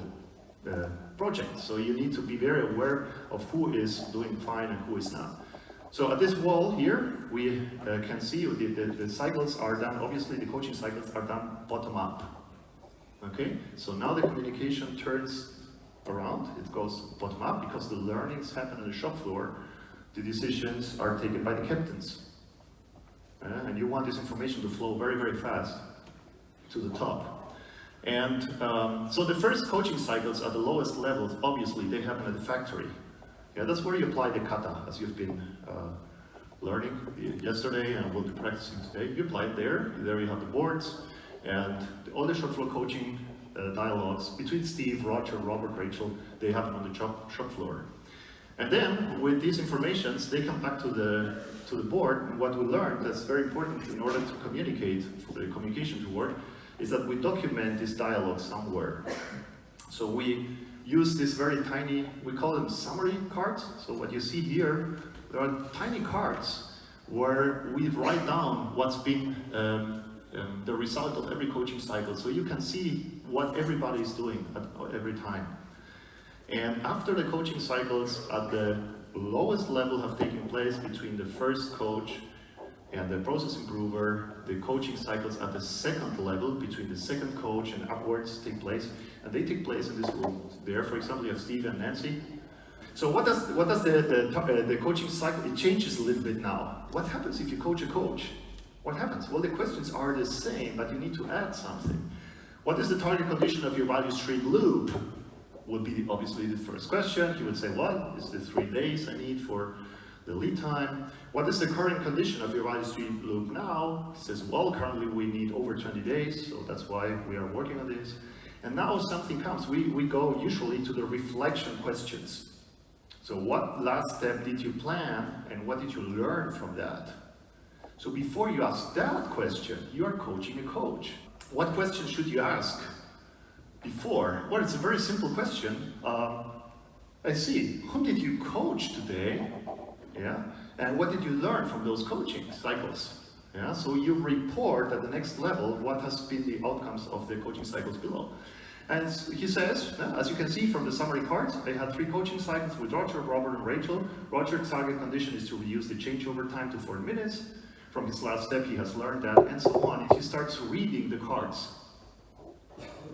project. So you need to be very aware of who is doing fine and who is not. So at this wall here, we can see the cycles are done. Obviously, the coaching cycles are done bottom up. Okay, so now the communication turns around. It goes bottom up because the learnings happen on the shop floor. The decisions are taken by the captains. And you want this information to flow very, very fast to the top. And so the first coaching cycles at the lowest levels, obviously, they happen at the factory. Yeah, that's where you apply the kata, as you've been learning yesterday and will be practicing today. You apply it there. There you have the boards. And all the shop floor coaching dialogues between Steve, Roger, Robert, Rachel, they happen on the shop floor. And then, with these informations, they come back to the board, and what we learned that's very important in order to communicate, for the communication to work, is that we document this dialogue somewhere. So we use this very tiny, we call them summary cards. So what you see here, there are tiny cards where we write down what's been the result of every coaching cycle. So you can see what everybody is doing at every time. And after the coaching cycles at the lowest level have taken place between the first coach and the process improver, the coaching cycles at the second level between the second coach and upwards take place, and they take place in this room. There, for example, you have Steve and Nancy. So what does the coaching cycle, it changes a little bit now. What happens if you coach a coach? What happens? Well, the questions are the same, but you need to add something. What is the target condition of your value stream loop? Would be obviously the first question. He would say, what is the 3 days I need for the lead time? What is the current condition of your value stream loop now? He says, well, currently we need over 20 days, so that's why we are working on this. And now something comes. We go usually to the reflection questions. So what last step did you plan, and what did you learn from that? So before you ask that question, you are coaching a coach. What question should you ask before? Well, it's a very simple question. I see, whom did you coach today? Yeah, and what did you learn from those coaching cycles? Yeah, so you report at the next level what has been the outcomes of the coaching cycles below. And he says, as you can see from the summary cards, I had 3 coaching cycles with Roger, Robert, and Rachel. Roger's target condition is to reduce the changeover time to 40 minutes. From his last step, he has learned that, and so on. And he starts reading the cards.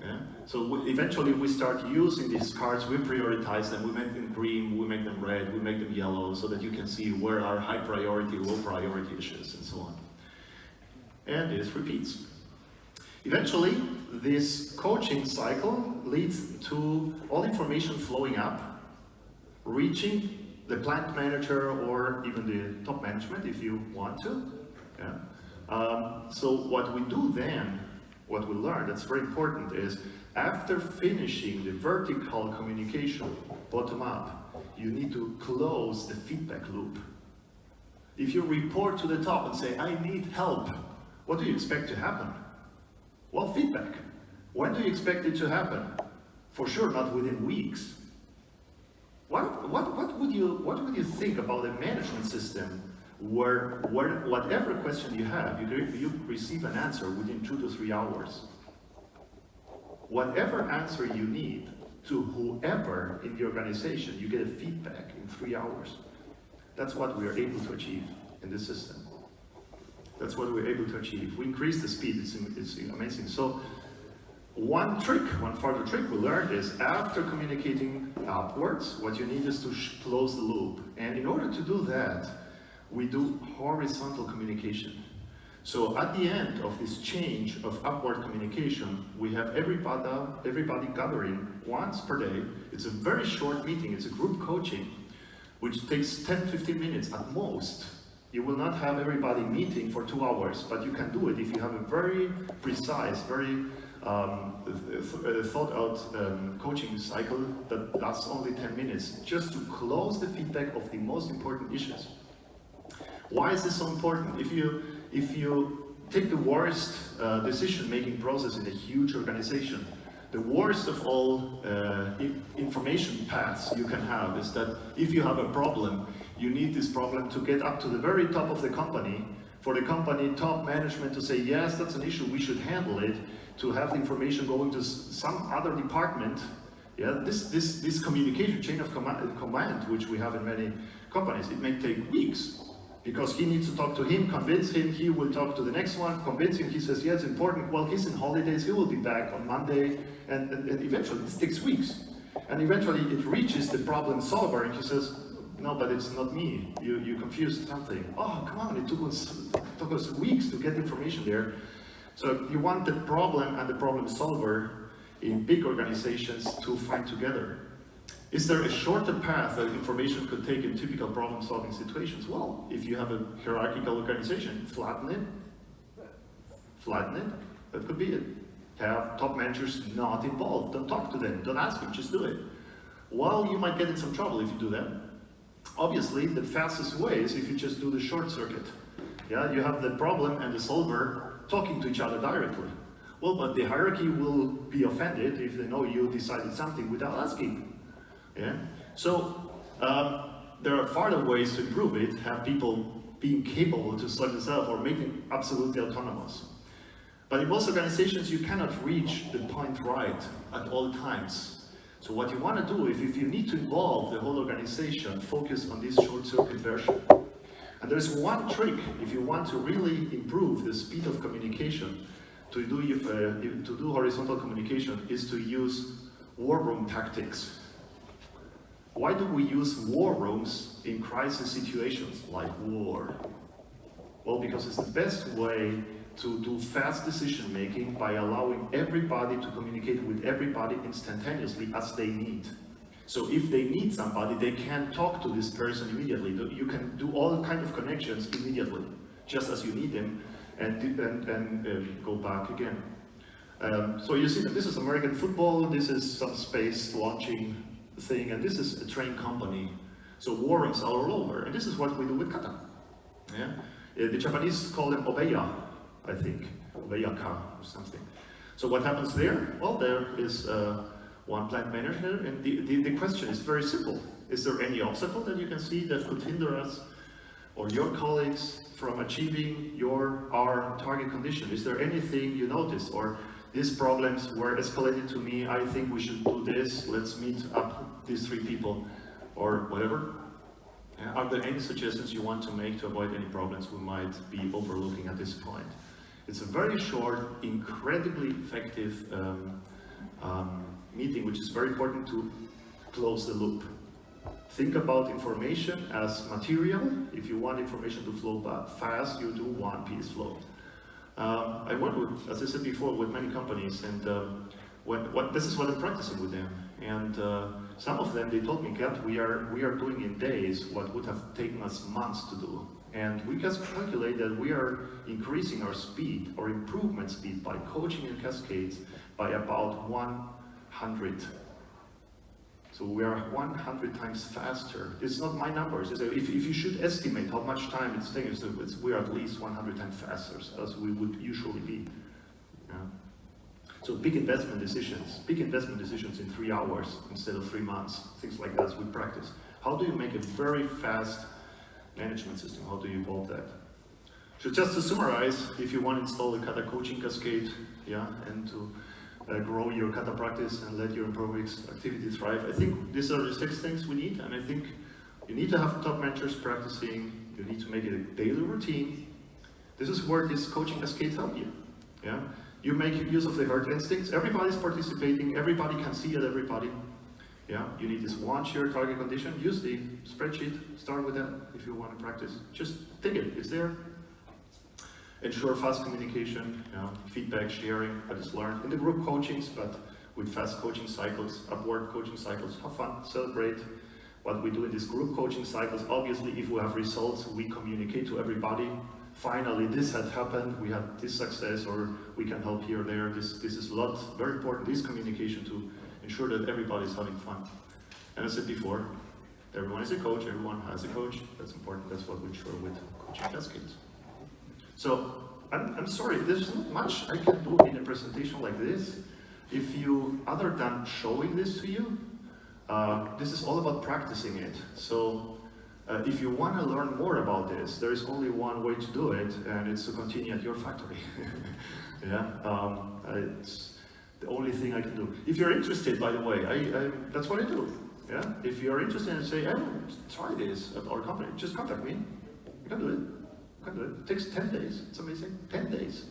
Yeah? So eventually we start using these cards, we prioritize them, we make them green, we make them red, we make them yellow, so that you can see where are high priority, low priority issues, and so on. And this repeats. Eventually, this coaching cycle leads to all information flowing up, reaching the plant manager or even the top management if you want to. Yeah? So what we do then, what we learn that's very important is, after finishing the vertical communication, bottom up, you need to close the feedback loop. If you report to the top and say, I need help, what do you expect to happen? Well, feedback. When do you expect it to happen? For sure not within weeks. What would you think about a management system where whatever question you have, you receive an answer within 2 to 3 hours? Whatever answer you need to whoever in the organization, you get a feedback in 3 hours. That's what we are able to achieve in this system. That's what we're able to achieve. We increase the speed, it's amazing. So one further trick we learned is, after communicating upwards, what you need is to close the loop. And in order to do that, we do horizontal communication. So at the end of this change of upward communication, we have everybody gathering once per day. It's a very short meeting, it's a group coaching, which takes 10-15 minutes at most. You will not have everybody meeting for 2 hours, but you can do it if you have a very precise, very thought out coaching cycle that lasts only 10 minutes, just to close the feedback of the most important issues. Why is this so important? If you take the worst decision-making process in a huge organization, the worst of all information paths you can have is that if you have a problem, you need this problem to get up to the very top of the company, for the company top management to say, yes, that's an issue, we should handle it, to have the information going to some other department. Yeah, this communication chain of command, which we have in many companies, it may take weeks. Because he needs to talk to him, convince him, he will talk to the next one, convince him, he says, yeah, it's important, well, he's in holidays, he will be back on Monday, and eventually, this takes weeks. And eventually it reaches the problem solver, and he says, no, but it's not me, you confused something. Oh, come on, it took us weeks to get information there. So you want the problem and the problem solver in big organizations to fight together. Is there a shorter path that information could take in typical problem-solving situations? Well, if you have a hierarchical organization, flatten it, That could be it. Have top managers not involved. Don't talk to them. Don't ask them. Just do it. Well, you might get in some trouble if you do that. Obviously, the fastest way is if you just do the short circuit. Yeah, you have the problem and the solver talking to each other directly. Well, but the hierarchy will be offended if they know you decided something without asking. Yeah. So there are further ways to improve it. Have people being capable to select themselves or make them absolutely autonomous. But in most organizations, you cannot reach the point right at all times. So what you want to do, if you need to involve the whole organization, focus on this short circuit version. And there's one trick if you want to really improve the speed of communication to do horizontal communication is to use war room tactics. Why do we use war rooms in crisis situations like war? Well, because it's the best way to do fast decision making by allowing everybody to communicate with everybody instantaneously as they need. So if they need somebody, they can talk to this person immediately. You can do all kinds of connections immediately, just as you need them, and go back again. So you see that this is American football, this is some space launching thing, and this is a train company. So war rooms are all over, and this is what we do with Kata. Yeah? The Japanese call them obeya, I think, obeyaka or something. So what happens there? Well, there is one plant manager, and the question is very simple. Is there any obstacle that you can see that could hinder us or your colleagues from achieving our target condition? Is there anything you notice? Or these problems were escalated to me, I think we should do this, let's meet up these 3 people, or whatever. Are there any suggestions you want to make to avoid any problems we might be overlooking at this point? It's a very short, incredibly effective meeting, which is very important to close the loop. Think about information as material. If you want information to flow fast, you do one piece flow. I work with, as I said before, with many companies, and this is what I'm practicing with them. And some of them, they told me, Gerd, we are doing in days what would have taken us months to do. And we just calculate that we are increasing our speed, or improvement speed, by coaching in Cascades by about 100. So we are 100 times faster. It's not my numbers. If you should estimate how much time it's taking, we are at least 100 times faster as we would usually be. Yeah. So big investment decisions in 3 hours instead of 3 months, things like that we practice. How do you make a very fast management system? How do you evolve that? So just to summarize, if you want to install a Kata-Coaching Cascade, yeah, and to grow your Kata practice and let your aerobics activity thrive, I think these are the 6 things we need, and I think you need to have top managers practicing, you need to make it a daily routine. This is where these coaching cascades help you. Yeah? You make use of the herd instincts, everybody's participating, everybody can see it, everybody. Yeah? You need this one shared target condition, use the spreadsheet, start with that if you want to practice. Just take it, it's there. Ensure fast communication, feedback, sharing, what is learned in the group coachings, but with fast coaching cycles, upward coaching cycles. Have fun, celebrate what we do in these group coaching cycles. Obviously, if we have results, we communicate to everybody. Finally, this had happened, we had this success, or we can help here or there. This is a lot, very important, this communication to ensure that everybody is having fun. And as I said before, everyone is a coach, everyone has a coach. That's important, that's what we ensure with coaching cascades. So, I'm sorry, there's not much I can do in a presentation like this. If you, other than showing this to you, this is all about practicing it. So, if you want to learn more about this, there is only one way to do it, and it's to continue at your factory. Yeah, it's the only thing I can do. If you're interested, by the way, that's what I do. Yeah, if you're interested and say, "I want to try this at our company," just contact me. You can do it. It takes 10 days, it's amazing, 10 days.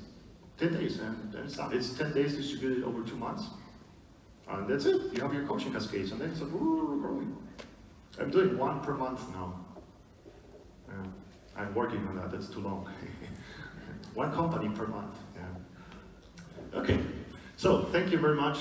10 days, and it's done. It's 10 days distributed over 2 months. And that's it, you have your coaching cascades, and then it's growing. I'm doing 1 per month now. I'm working on that, that's too long. 1 company per month, yeah. Okay, so thank you very much.